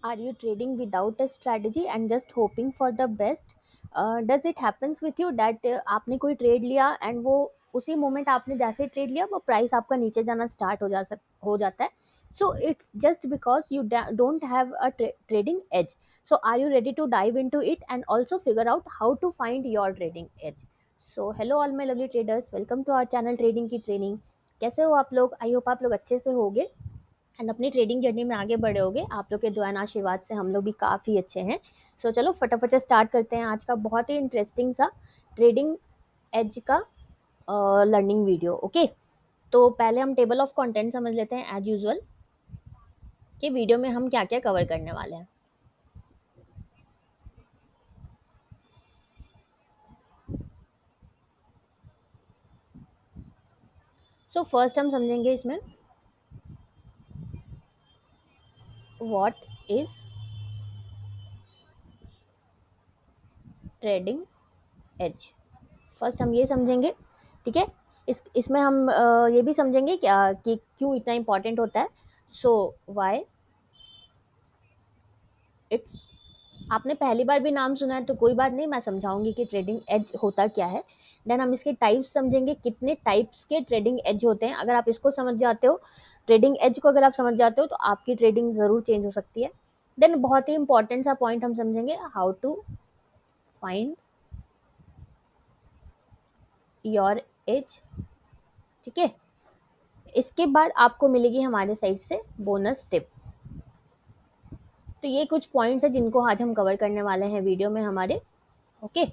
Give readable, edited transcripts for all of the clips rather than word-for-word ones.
Are you trading without a strategy and just hoping for the best? Does it happens with you that आपने कोई trade लिया and वो उसी moment आपने जैसे ट्रेड लिया वो प्राइस आपका नीचे जाना स्टार्ट हो जाता है. So it's just because you don't have a trading edge. So are you ready to dive into it and also figure out how to find your trading edge? So hello all my lovely traders, welcome to our channel trading की training. कैसे हो आप लोग? I hope आप लोग अच्छे से होगे एंड अपनी ट्रेडिंग जर्नी में आगे बढ़े होगे. आप लोग के दुआ एंड आशीर्वाद से हम लोग भी काफ़ी अच्छे हैं. सो चलो फटाफट से स्टार्ट करते हैं आज का बहुत ही इंटरेस्टिंग सा ट्रेडिंग एज का लर्निंग वीडियो. ओके, तो पहले हम टेबल ऑफ कंटेंट समझ लेते हैं एज यूजुअल कि वीडियो में हम क्या क्या कवर करने वाले हैं. सो फर्स्ट हम समझेंगे इसमें what is trading edge. First हम ये समझेंगे, ठीक है. इसमें हम ये भी समझेंगे कि क्यों इतना इम्पोर्टेंट होता है. सो वाई इट्स. आपने पहली बार भी नाम सुना है तो कोई बात नहीं, मैं समझाऊंगी कि ट्रेडिंग एज होता क्या है. देन हम इसके टाइप्स समझेंगे, कितने टाइप्स के ट्रेडिंग एज होते हैं. अगर आप इसको समझ जाते हो, ट्रेडिंग एज को अगर आप समझ जाते हो तो आपकी ट्रेडिंग ज़रूर चेंज हो सकती है. देन बहुत ही इंपॉर्टेंट सा पॉइंट हम समझेंगे, how to find your edge. ठीक है. इसके बाद आपको मिलेगी हमारे साइड से बोनस टिप. तो ये कुछ पॉइंट्स है जिनको आज हम कवर करने वाले हैं वीडियो में हमारे. ओके,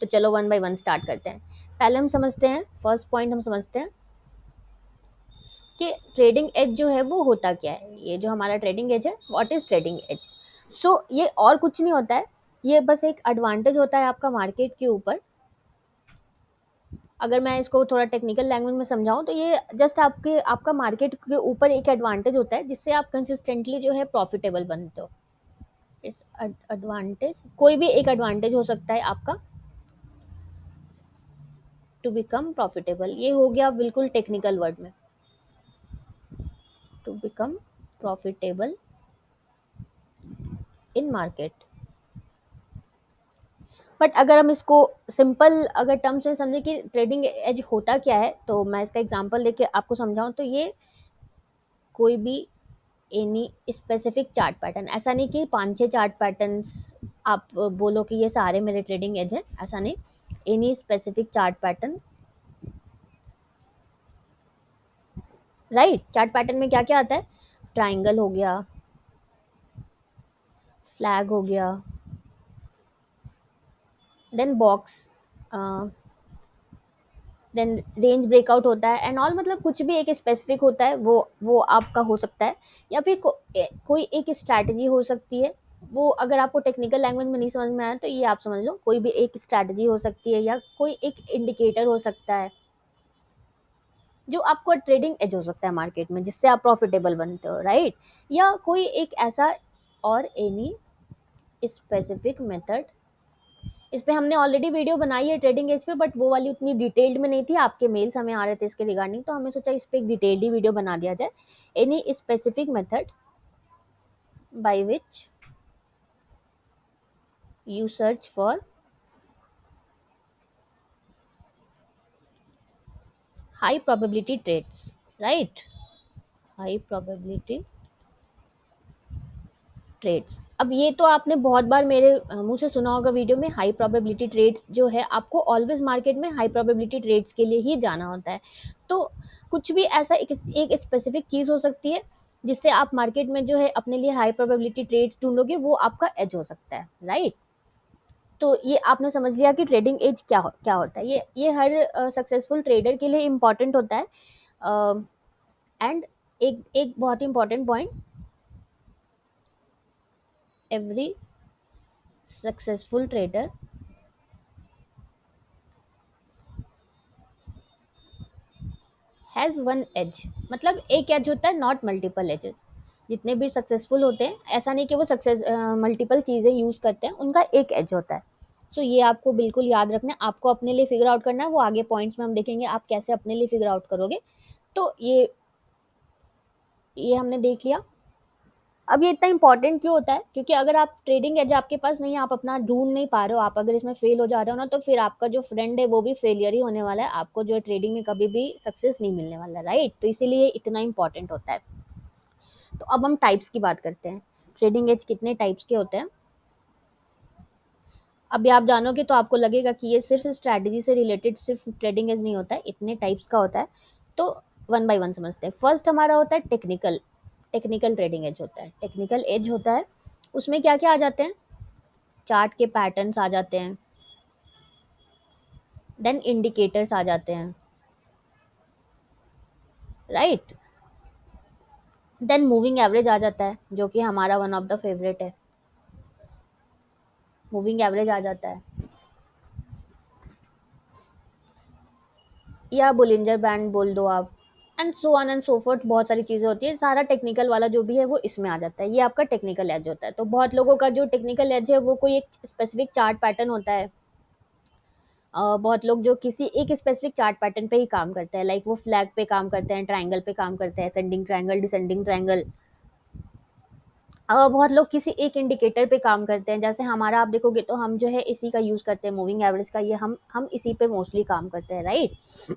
तो चलो वन बाय वन स्टार्ट करते हैं. पहले हम समझते हैं, फर्स्ट पॉइंट हम समझते हैं कि ट्रेडिंग एज जो है वो होता क्या है. ये जो हमारा ट्रेडिंग एज है, व्हाट इज ट्रेडिंग एज. सो ये और कुछ नहीं होता है, ये बस एक एडवांटेज होता है आपका मार्केट के ऊपर. अगर मैं इसको थोड़ा टेक्निकल लैंग्वेज में समझाऊं तो ये जस्ट आपका मार्केट के ऊपर एक एडवांटेज होता है जिससे आप कंसिस्टेंटली जो है प्रॉफिटेबल बनते हो. इस एडवांटेज, कोई भी एक एडवांटेज हो सकता है आपका टू बिकम प्रॉफिटेबल. ये हो गया बिल्कुल टेक्निकल वर्ड में, to become profitable in market. But अगर हम इसको सिंपल अगर टर्म्स में समझें कि ट्रेडिंग एज होता क्या है, तो मैं इसका एग्जांपल देके आपको समझाऊं तो ये कोई भी एनी स्पेसिफिक चार्ट पैटर्न, ऐसा नहीं कि 5-6 चार्ट पैटर्न्स आप बोलो कि ये सारे मेरे ट्रेडिंग एज है, ऐसा नहीं. Any specific chart pattern, right. Chart pattern में क्या क्या आता है, ट्राइंगल हो गया, फ्लैग हो गया, then box, then range breakout होता है एंड ऑल. मतलब कुछ भी एक स्पेसिफिक होता है वो आपका हो सकता है. या फिर कोई एक स्ट्रैटेजी हो सकती है. वो अगर आपको टेक्निकल लैंग्वेज में नहीं समझ में आया तो ये आप समझ लो, कोई भी एक स्ट्रैटेजी हो सकती है या कोई एक इंडिकेटर हो सकता है जो आपको ट्रेडिंग एज हो सकता है मार्केट में, जिससे आप प्रॉफिटेबल बनते हो, राइट. या कोई एक ऐसा और एनी स्पेसिफिक मेथड. इस पे हमने ऑलरेडी वीडियो बनाई है ट्रेडिंग एज पे, बट वो वाली उतनी डिटेल्ड में नहीं थी. आपके मेल्स हमें आ रहे थे इसके रिगार्डिंग, तो हमने सोचा इस पे एक डिटेल्ड ही वीडियो बना दिया जाए. Any specific method by which you search for high probability trades, right. High probability trades. अब ये तो आपने बहुत बार मेरे मुंह से सुना होगा वीडियो में, हाई प्रोबेबिलिटी ट्रेड्स जो है आपको ऑलवेज मार्केट में हाई प्रोबेबिलिटी ट्रेड्स के लिए ही जाना होता है. तो कुछ भी ऐसा एक स्पेसिफिक चीज़ हो सकती है जिससे आप मार्केट में जो है अपने लिए हाई प्रोबेबिलिटी ट्रेड्स ढूंढोगे, वो आपका एज हो सकता है, राइट. तो ये आपने समझ लिया कि ट्रेडिंग एज क्या होता है. ये हर सक्सेसफुल ट्रेडर के लिए इम्पॉर्टेंट होता है. एंड एक एक बहुत ही important point, every successful trader has one edge. मतलब एक एज होता है, नॉट मल्टीपल एजेस. जितने भी सक्सेसफुल होते हैं, ऐसा नहीं कि वो सक्सेस मल्टीपल चीज़ें यूज़ करते हैं, उनका एक एज होता है. सो ये आपको बिल्कुल याद रखना है, आपको अपने लिए फिगर आउट करना है. वो आगे पॉइंट्स में हम देखेंगे आप कैसे अपने लिए फिगर आउट करोगे. तो ये हमने देख लिया अब ये इतना इंपॉर्टेंट क्यों होता है? क्योंकि अगर आप ट्रेडिंग एज आपके पास नहीं है, आप अपना ढूँढ नहीं पा रहे हो, आप अगर इसमें फेल हो जा रहे हो ना, तो फिर आपका जो फ्रेंड है वो भी फेलियर ही होने वाला है, आपको जो है ट्रेडिंग में कभी भी सक्सेस नहीं मिलने वाला, राइट? तो इसीलिए इतना इंपॉर्टेंट होता है। तो अब हम टाइप्स की बात करते हैं। ट्रेडिंग एज कितने टाइप्स के होते हैं? अभी आप जानोगे तो आपको लगेगा कि ये सिर्फ स्ट्रैटेजी से रिलेटेड सिर्फ ट्रेडिंग एज नहीं होता है, इतने टाइप्स का होता है। तो वन बाय वन समझते हैं। फर्स्ट हमारा होता है टेक्निकल। टेक्निकल ट्रेडिंग एज होता है, टेक्निकल एज होता है। उसमें क्या क्या आ जाते हैं? चार्ट के पैटर्न्स आ जाते हैं, देन इंडिकेटर्स आ जाते हैं, राइट? देन मूविंग एवरेज आ जाता है, जो कि हमारा वन ऑफ द फेवरेट है। मूविंग एवरेज आ जाता है, या बोलिंजर बैंड बोल दो आप, and so on and so fourth. बहुत सारी चीज़ें होती है, सारा टेक्निकल वाला जो भी है वो इसमें आ जाता है। ये आपका टेक्निकल एज होता है। तो बहुत लोगों का जो टेक्निकल एज है वो कोई एक स्पेसिफिक चार्ट पैटर्न होता है। बहुत लोग जो किसी एक स्पेसिफिक चार्ट पैटर्न पे ही काम करते हैं, लाइक वो फ्लैग पे काम करते हैं, ट्रायंगल पे काम करते हैं, असेंडिंग ट्रायंगल, डिसेंडिंग ट्रायंगल। बहुत लोग किसी एक इंडिकेटर पे काम करते हैं, जैसे हमारा आप देखोगे तो हम जो है इसी का यूज़ करते हैं, मूविंग एवरेज का। ये हम इसी पे मोस्टली काम करते हैं, राइट?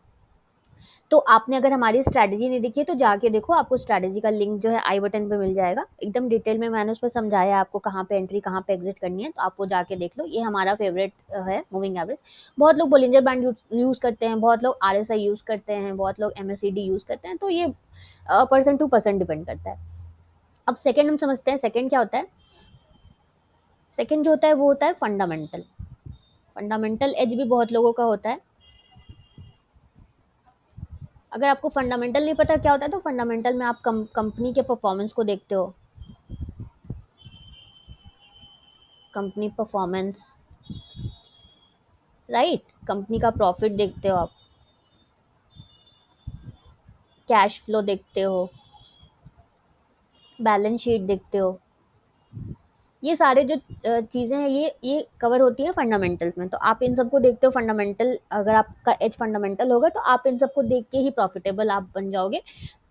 तो आपने अगर हमारी स्ट्रैटेजी नहीं देखी है तो जाके देखो, आपको स्ट्रैटेजी का लिंक जो है आई बटन पे मिल जाएगा। एकदम डिटेल में मैंने उस पर समझाया है आपको कहाँ पे एंट्री, कहाँ पे एग्जिट करनी है, तो आप वो जाके देख लो। ये हमारा फेवरेट है मूविंग एवरेज। बहुत लोग बोलिंजर बैंड यूज़ करते हैं, बहुत लोग आरएसआई यूज़ करते हैं, बहुत लोग एमएससीडी यूज़ करते हैं। तो ये पर्सन टू पर्सन डिपेंड करता है। अब सेकेंड हम समझते हैं, सेकेंड क्या होता है? सेकेंड जो होता है वो होता है फंडामेंटल। फंडामेंटल एज भी बहुत लोगों का होता है। अगर आपको फंडामेंटल नहीं पता क्या होता है, तो फंडामेंटल में आप कंपनी के परफॉर्मेंस को देखते हो। Company performance, right? कंपनी का प्रॉफिट देखते हो आप, कैश फ्लो देखते हो, बैलेंस शीट देखते हो। ये सारे जो चीज़ें हैं ये कवर होती हैं फंडामेंटल्स में। तो आप इन सबको देखते हो फंडामेंटल। अगर आपका एज फंडामेंटल होगा तो आप इन सबको देख के ही प्रॉफिटेबल आप बन जाओगे।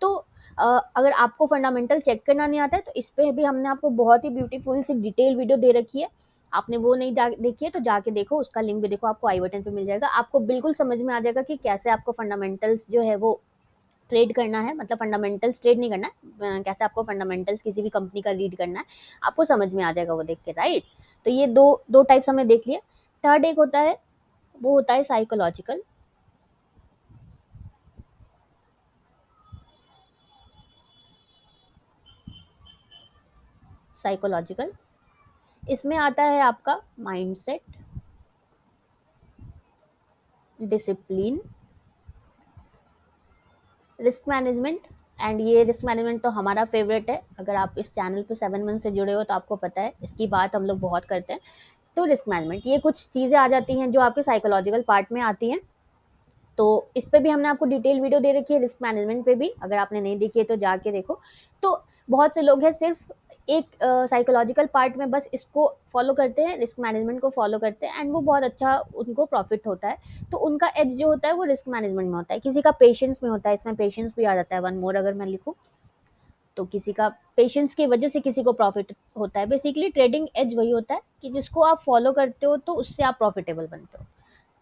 तो अगर आपको फंडामेंटल चेक करना नहीं आता है तो इस पे भी हमने आपको बहुत ही ब्यूटीफुल सी डिटेल वीडियो दे रखी है। आपने वो नहीं जा देखी है तो जाके देखो, उसका लिंक भी देखो, आपको आई बटन पे मिल जाएगा। आपको बिल्कुल समझ में आ जाएगा कि कैसे आपको फंडामेंटल्स जो है वो ट्रेड करना है, मतलब फंडामेंटल्स ट्रेड नहीं करना है, कैसे आपको फंडामेंटल्स किसी भी कंपनी का रीड करना है, आपको समझ में आ जाएगा वो देख के, राइट? तो ये दो दो टाइप्स हमने देख लिए। थर्ड एक होता है, वो होता है साइकोलॉजिकल। साइकोलॉजिकल, इसमें आता है आपका mindset, discipline, risk management. And ये रिस्क मैनेजमेंट तो हमारा फेवरेट है। अगर आप इस चैनल पे 7 मंथ से जुड़े हो तो आपको पता है, इसकी बात हम लोग बहुत करते हैं। तो रिस्क मैनेजमेंट, ये कुछ चीज़ें आ जाती हैं जो आपके साइकोलॉजिकल पार्ट में आती हैं। तो इस पे भी हमने आपको डिटेल वीडियो दे रखी है, रिस्क मैनेजमेंट पे भी। अगर आपने नहीं देखी है तो जाके देखो। तो बहुत से लोग हैं सिर्फ एक साइकोलॉजिकल पार्ट में बस इसको फॉलो करते हैं, रिस्क मैनेजमेंट को फॉलो करते हैं, एंड वो बहुत अच्छा उनको प्रॉफिट होता है। तो उनका एज जो होता है वो रिस्क मैनेजमेंट में होता है। किसी का पेशेंस में होता है, इसमें पेशेंस भी आ जाता है, वन मोर अगर मैं लिखूँ तो किसी का पेशेंस की वजह से किसी को प्रॉफिट होता है। बेसिकली ट्रेडिंग एज वही होता है कि जिसको आप फॉलो करते हो तो उससे आप प्रॉफिटेबल बनते हो।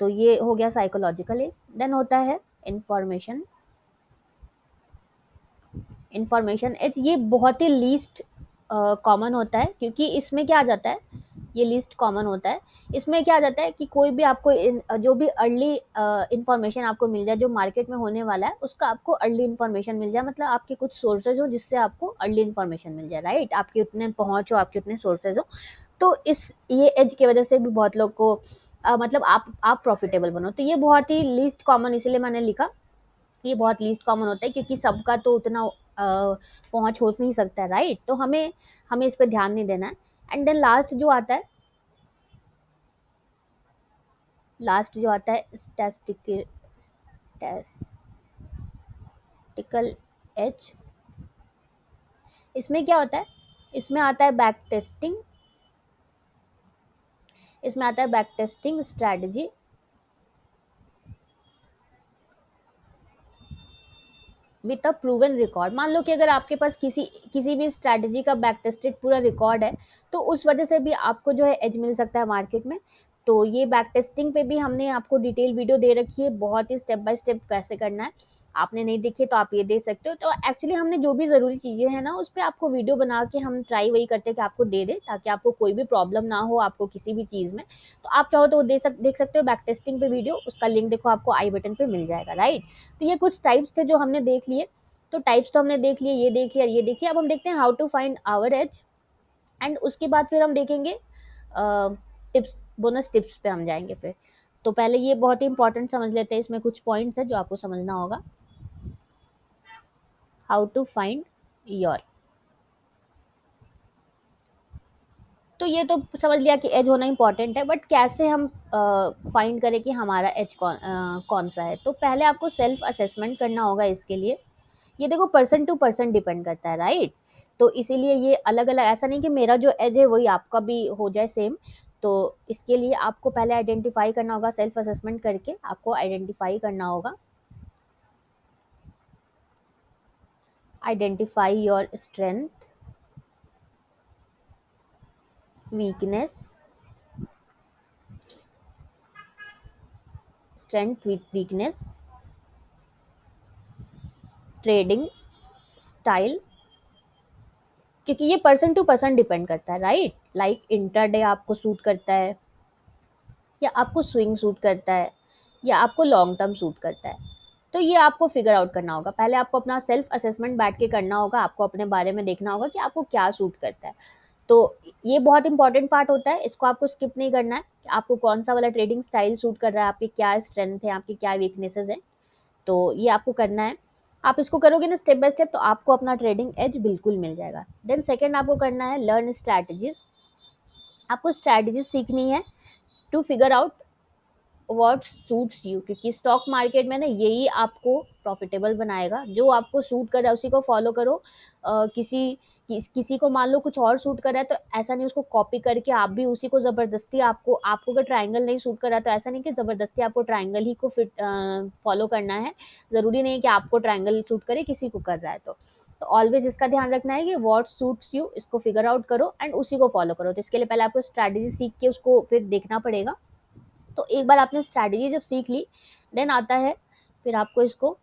तो ये हो गया साइकोलॉजिकल एज। देन होता है इंफॉर्मेशन। इंफॉर्मेशन एज ये बहुत ही लीस्ट कॉमन होता है, क्योंकि इसमें क्या आ जाता है, ये लीस्ट कॉमन होता है। इसमें क्या आ जाता है कि कोई भी आपको जो भी अर्ली इंफॉर्मेशन आपको मिल जाए, जो मार्केट में होने वाला है उसका आपको अर्ली इंफॉर्मेशन मिल जाए, मतलब आपके कुछ सोर्सेज हो जिससे आपको अर्ली इंफॉर्मेशन मिल जाए, राइट? आपके उतने पहुंच हो, आपके उतने सोर्सेज हो। तो इस ये एज की वजह से भी बहुत लोग को मतलब आप प्रॉफिटेबल बनो। तो ये बहुत ही लीस्ट कॉमन इसलिए मैंने लिखा। ये बहुत लीस्ट कॉमन होता है क्योंकि सबका तो उतना पहुंच हो नहीं सकता है, राइट? तो हमें हमें इस पे ध्यान नहीं देना है। एंड देन लास्ट जो आता है स्टैटिस्टिकल एज। इसमें क्या होता है? इसमें आता है बैक टेस्टिंग। इसमें आता है back testing strategy. With a proven record. मान लो कि अगर आपके पास किसी किसी भी स्ट्रैटेजी का बैक टेस्टेड पूरा रिकॉर्ड है, तो उस वजह से भी आपको जो है एज मिल सकता है मार्केट में। तो ये बैक टेस्टिंग पे भी हमने आपको डिटेल वीडियो दे रखी है, बहुत ही स्टेप बाय स्टेप कैसे करना है। आपने नहीं देखी है तो आप ये देख सकते हो। तो एक्चुअली हमने जो भी ज़रूरी चीज़ें हैं ना, उस पे आपको वीडियो बना के हम ट्राई वही करते हैं कि आपको दे दें, ताकि आपको कोई भी प्रॉब्लम ना हो आपको किसी भी चीज़ में। तो आप चाहो तो देख सकते हो बैक टेस्टिंग पे वीडियो, उसका लिंक देखो आपको आई बटन पे मिल जाएगा, राइट। तो ये कुछ टाइप्स थे जो हमने देख लिए। तो टाइप्स तो हमने देख लिए, ये देख लिया, ये देख लिया। अब हम देखते हैं how to find our edge. And उसके बाद फिर हम देखेंगे टिप्स, बोनस टिप्स पे हम जाएंगे फिर। तो पहले ये बहुत ही इंपॉर्टेंट समझ लेते हैं, इसमें कुछ पॉइंट्स है जो आपको समझना होगा। हाउ टू फाइंड योर, तो ये तो समझ लिया कि एज होना इंपॉर्टेंट है, बट कैसे हम फाइंड करें कि हमारा एज कौन सा है। तो पहले आपको सेल्फ असेसमेंट करना होगा इसके लिए। ये देखो पर्सन टू पर्सन डिपेंड करता है, राइट। तो इसीलिए ये अलग अलग, ऐसा नहीं कि मेरा जो एज है वही आपका भी हो जाए सेम। तो इसके लिए आपको पहले आइडेंटिफाई करना होगा, सेल्फ असेसमेंट करके आपको आइडेंटिफाई करना होगा। Identify your strength, weakness, strength weakness, trading style, क्योंकि ये पर्सन टू पर्सन डिपेंड करता है, राइट। लाइक इंटरडे आपको सूट करता है, या आपको स्विंग सूट करता है, या आपको लॉन्ग टर्म सूट करता है। तो ये आपको फिगर आउट करना होगा। पहले आपको अपना सेल्फ असेसमेंट बैठ के करना होगा, आपको अपने बारे में देखना होगा कि आपको क्या सूट करता है। तो ये बहुत इंपॉर्टेंट पार्ट होता है, इसको आपको स्किप नहीं करना है कि आपको कौन सा वाला ट्रेडिंग स्टाइल सूट कर रहा है, आपकी क्या स्ट्रेंथ है, आपकी क्या वीकनेसेस है। तो ये आपको करना है। आप इसको करोगे ना स्टेप बाय स्टेप, तो आपको अपना ट्रेडिंग एज बिल्कुल मिल जाएगा। देन सेकंड आपको करना है लर्न स्ट्रैटेजीज। आपको स्ट्रैटेजीज सीखनी है to figure out what suits you, क्योंकि स्टॉक मार्केट में ना यही आपको प्रॉफिटेबल बनाएगा। जो आपको सूट कर रहा है उसी को फॉलो करो। किसी को मान लो कुछ और सूट कर रहा है, तो ऐसा नहीं उसको कॉपी करके आप भी उसी को ज़बरदस्ती, आपको अगर ट्रायंगल नहीं सूट कर रहा है तो ऐसा नहीं कि ज़बरदस्ती आपको ट्रायंगल ही को फिट फॉलो करना है। ज़रूरी नहीं है कि आपको ट्रायंगल सूट करे, किसी को कर रहा है तो ऑलवेज इसका ध्यान रखना है कि व्हाट सूट्स यू, इसको फिगर आउट करो एंड उसी को फॉलो करो। तो इसके लिए पहले आपको स्ट्रैटेजी सीख के उसको फिर देखना पड़ेगा। तो एक बार आपने स्ट्रैटेजी जब सीख ली, देन आता है फिर आपको इसको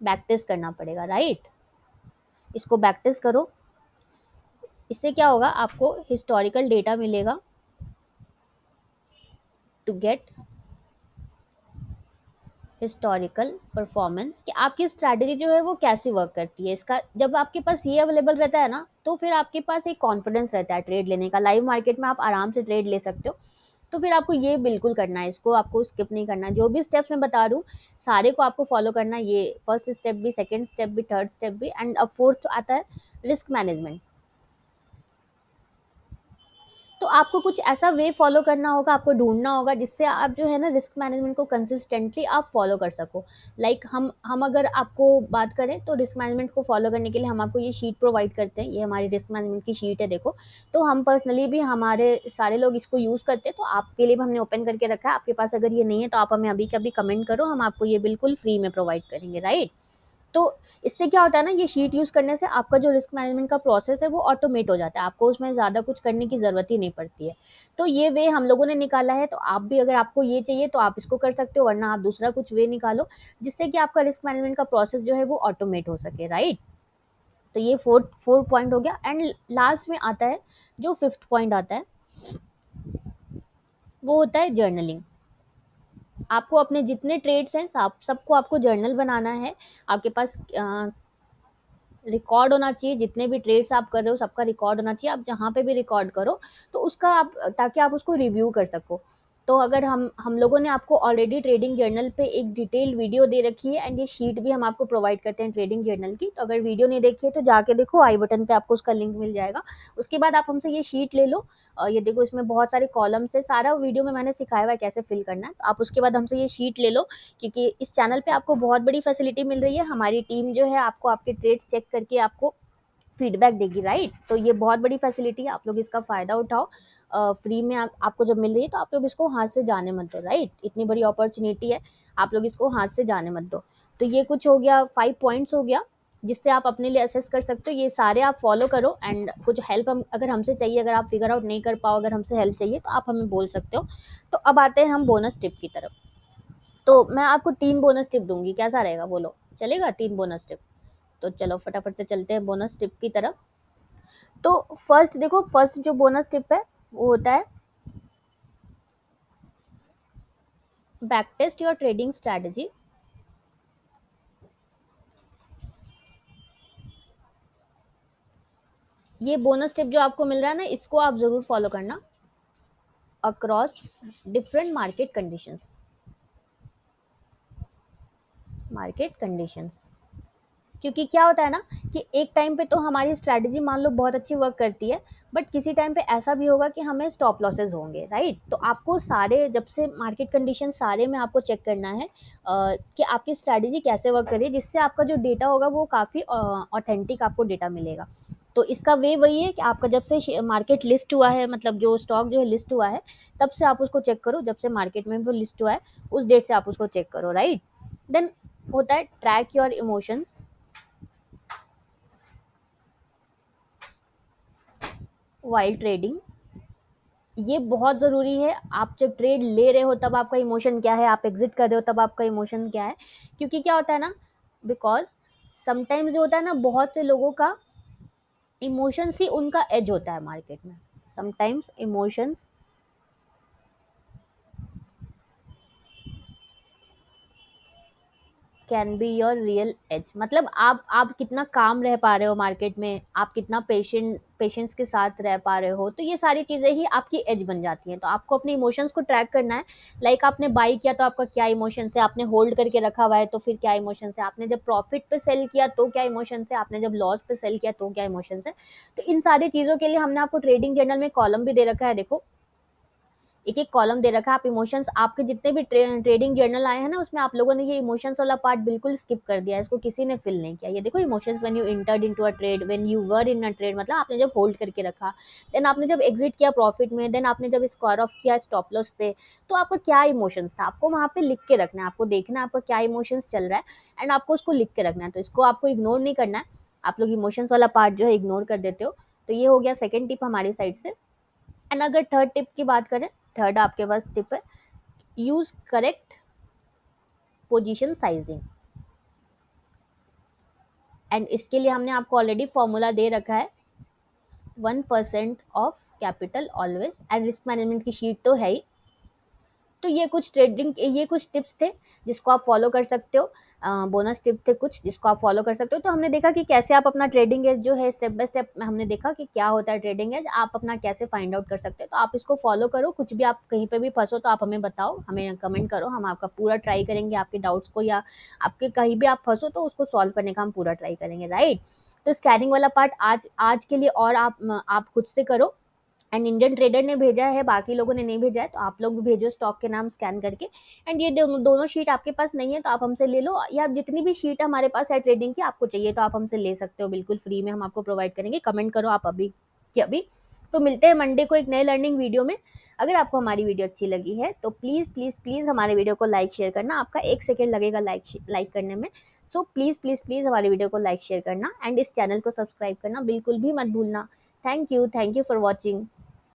बैक टेस्ट करना पड़ेगा, राइट। इसको बैक टेस्ट करो। इससे क्या होगा, आपको हिस्टोरिकल डेटा मिलेगा टू गेट हिस्टोरिकल परफॉर्मेंस, कि आपकी स्ट्रैटेजी जो है वो कैसे वर्क करती है। इसका जब आपके पास ये अवेलेबल रहता है ना, तो फिर आपके पास एक कॉन्फिडेंस रहता है ट्रेड लेने का। लाइव मार्केट में आप आराम से ट्रेड ले सकते हो। तो फिर आपको ये बिल्कुल करना है, इसको आपको स्किप नहीं करना है। जो भी स्टेप्स मैं बता रहा हूँ सारे को आपको फॉलो करना है। ये फर्स्ट स्टेप भी, सेकंड स्टेप भी, थर्ड स्टेप भी, एंड अब फोर्थ आता है रिस्क मैनेजमेंट। तो आपको कुछ ऐसा वे फॉलो करना होगा, आपको ढूंढना होगा जिससे आप जो है ना रिस्क मैनेजमेंट को कंसिस्टेंटली आप फॉलो कर सको। लाइक हम अगर आपको बात करें तो रिस्क मैनेजमेंट को फॉलो करने के लिए हम आपको ये शीट प्रोवाइड करते हैं। ये हमारी रिस्क मैनेजमेंट की शीट है, देखो। तो हम पर्सनली भी, हमारे सारे लोग इसको यूज़ करते हैं। तो आपके लिए भी हमने ओपन करके रखा है। आपके पास अगर ये नहीं है तो आप हमें अभी कभी कमेंट करो, हम आपको ये बिल्कुल फ्री में प्रोवाइड करेंगे, राइट। तो इससे क्या होता है ना, ये शीट यूज़ करने से आपका जो रिस्क मैनेजमेंट का प्रोसेस है वो ऑटोमेट हो जाता है। आपको उसमें ज़्यादा कुछ करने की ज़रूरत ही नहीं पड़ती है। तो ये वे हम लोगों ने निकाला है। तो आप भी, अगर आपको ये चाहिए तो आप इसको कर सकते हो, वरना आप दूसरा कुछ वे निकालो जिससे कि आपका रिस्क मैनेजमेंट का प्रोसेस जो है वो ऑटोमेट हो सके, राइट। तो ये फोर पॉइंट हो गया। एंड लास्ट में आता है जो फिफ्थ पॉइंट आता है, वो होता है जर्नलिंग। आपको अपने जितने ट्रेड्स हैं सबको आपको जर्नल बनाना है। आपके पास रिकॉर्ड होना चाहिए। जितने भी ट्रेड्स आप कर रहे हो सबका रिकॉर्ड होना चाहिए। आप जहाँ पे भी रिकॉर्ड करो तो उसका आप, ताकि आप उसको रिव्यू कर सको। तो अगर हम लोगों ने आपको ऑलरेडी ट्रेडिंग जर्नल पे एक डिटेल वीडियो दे रखी है, एंड ये शीट भी हम आपको प्रोवाइड करते हैं ट्रेडिंग जर्नल की। तो अगर वीडियो नहीं देखी है तो जाके देखो, आई बटन पे आपको उसका लिंक मिल जाएगा। उसके बाद आप हमसे ये शीट ले लो। ये देखो, इसमें बहुत सारे कॉलम्स है। सारा वीडियो में मैंने सिखाया हुआ है कैसे फिल करना है। तो आप उसके बाद हमसे ये शीट ले लो, क्योंकि इस चैनल पे आपको बहुत बड़ी फैसिलिटी मिल रही है। हमारी टीम जो है आपको आपके ट्रेड्स चेक करके आपको फीडबैक देगी, राइट। तो ये बहुत बड़ी फैसिलिटी है, आप लोग इसका फ़ायदा उठाओ। फ्री में आपको जब मिल रही है तो आप लोग इसको हाथ से जाने मत दो, राइट। इतनी बड़ी अपॉर्चुनिटी है, आप लोग इसको हाथ से जाने मत दो। तो ये कुछ हो गया, 5 पॉइंट्स हो गया जिससे आप अपने लिए असेस कर सकते हो। ये सारे आप फॉलो करो, एंड कुछ हेल्प हम अगर हमसे चाहिए, अगर आप फिगर आउट नहीं कर पाओ, अगर हमसे हेल्प चाहिए तो आप हमें बोल सकते हो। तो अब आते हैं हम बोनस टिप की तरफ। तो मैं आपको 3 बोनस टिप दूँगी, कैसा रहेगा बोलो? चलेगा 3 बोनस टिप? तो चलो फटाफट से चलते हैं बोनस टिप की तरफ। तो फर्स्ट देखो, फर्स्ट जो बोनस टिप है वो होता है back test your trading strategy. ये बोनस टिप जो आपको मिल रहा है ना, इसको आप ज़रूर फॉलो करना अक्रॉस डिफरेंट मार्केट कंडीशंस। क्योंकि क्या होता है ना कि एक टाइम पे तो हमारी स्ट्रैटेजी मान लो बहुत अच्छी वर्क करती है, बट किसी टाइम पे ऐसा भी होगा कि हमें स्टॉप लॉसेस होंगे, राइट? तो आपको सारे, जब से मार्केट कंडीशन सारे में आपको चेक करना है कि आपकी स्ट्रैटेजी कैसे वर्क कर रही है, जिससे आपका जो डेटा होगा वो काफ़ी ऑथेंटिक आपको डेटा मिलेगा। तो इसका वे वही है कि आपका जब से मार्केट लिस्ट हुआ है, मतलब जो स्टॉक जो है लिस्ट हुआ है, तब से आप उसको चेक करो, जब से मार्केट में वो लिस्ट हुआ है उस डेट से आप उसको चेक करो, राइट? देन होता है track your emotions while trading. ये बहुत ज़रूरी है। आप जब ट्रेड ले रहे हो तब आपका इमोशन क्या है, आप एग्जिट कर रहे हो तब आपका इमोशन क्या है। क्योंकि क्या होता है ना, बिकॉज समटाइम्स जो होता है ना, बहुत से लोगों का इमोशंस ही उनका एज होता है मार्केट में। Sometimes emotions can be your real edge. मतलब आप कितना काम रह पा रहे हो मार्केट में, आप कितना पेशेंस के साथ रह पा रहे हो, तो ये सारी चीज़ें ही आपकी एज बन जाती हैं। तो आपको अपने इमोशंस को ट्रैक करना है। लाइक आपने बाई किया तो आपका क्या इमोशंस है, आपने होल्ड करके रखा हुआ है तो फिर क्या इमोशंस है, आपने जब प्रॉफिट पे सेल किया तो क्या इमोशंस है, आपने जब लॉस पे सेल किया तो क्या इमोशंस है। तो इन सारी चीज़ों के लिए हमने आपको ट्रेडिंग जर्नल में कॉलम भी दे रखा है। देखो, एक एक कॉलम दे रखा है। आप इमोशंस, आपके जितने भी ट्रेडिंग जर्नल आए हैं ना, उसमें आप लोगों ने ये इमोशंस वाला पार्ट बिल्कुल स्किप कर दिया है, इसको किसी ने फिल नहीं किया। ये देखो, emotions when you entered into a trade, when you were in a trade, मतलब आपने जब होल्ड करके रखा, देन आपने जब एग्जिट किया प्रॉफिट में, देन आपने जब स्क्वायर ऑफ किया स्टॉप लॉस पे, तो आपका क्या इमोशंस था, आपको वहां पे लिख के रखना है। आपको देखना है आपका क्या इमोशंस चल रहा है, एंड आपको उसको लिख के रखना है। तो इसको आपको इग्नोर नहीं करना है। आप लोग इमोशंस वाला पार्ट जो है इग्नोर कर देते हो। तो ये हो गया सेकेंड टिप हमारी साइड से। एंड अगर थर्ड टिप की बात करें, थर्ड आपके पास टिप है, use correct position sizing. And इसके लिए हमने आपको ऑलरेडी फॉर्मूला दे रखा है, 1% of capital always, and risk management की शीट तो है ही। तो ये कुछ ट्रेडिंग, ये कुछ टिप्स थे जिसको आप फॉलो कर सकते हो। बोनस टिप थे कुछ जिसको आप फॉलो कर सकते हो। तो हमने देखा कि कैसे आप अपना ट्रेडिंग एज जो है स्टेप बाय स्टेप हमने देखा कि क्या होता है ट्रेडिंग एज, आप अपना कैसे फाइंड आउट कर सकते हो। तो आप इसको फॉलो करो। कुछ भी आप कहीं पे भी फंसो तो आप हमें बताओ, हमें कमेंट करो, हम आपका पूरा ट्राई करेंगे आपके डाउट्स को, या आपके कहीं भी आप फंसो तो उसको सॉल्व करने का हम पूरा ट्राई करेंगे, राइट? तो स्कैनिंग वाला पार्ट आज आज के लिए और आप खुद से करो। एंड इंडियन ट्रेडर ने भेजा है, बाकी लोगों ने नहीं भेजा है, तो आप लोग भी भेजो स्टॉक के नाम स्कैन करके। एंड ये दोनों शीट आपके पास नहीं है तो आप हमसे ले लो, या जितनी भी शीट हमारे पास है ट्रेडिंग की, आपको चाहिए तो आप हमसे ले सकते हो, बिल्कुल फ्री में हम आपको प्रोवाइड करेंगे। कमेंट करो आप अभी कि अभी। तो मिलते हैं मंडे को एक नए लर्निंग वीडियो में। अगर आपको हमारी वीडियो अच्छी लगी है तो प्लीज़ प्लीज़ प्लीज़ हमारे वीडियो को लाइक शेयर करना। आपका 1 सेकेंड लगेगा लाइक करने में। सो प्लीज़ प्लीज़ प्लीज़ हमारी वीडियो को लाइक शेयर करना, एंड इस चैनल को सब्सक्राइब करना बिल्कुल भी मत भूलना। Thank you for watching.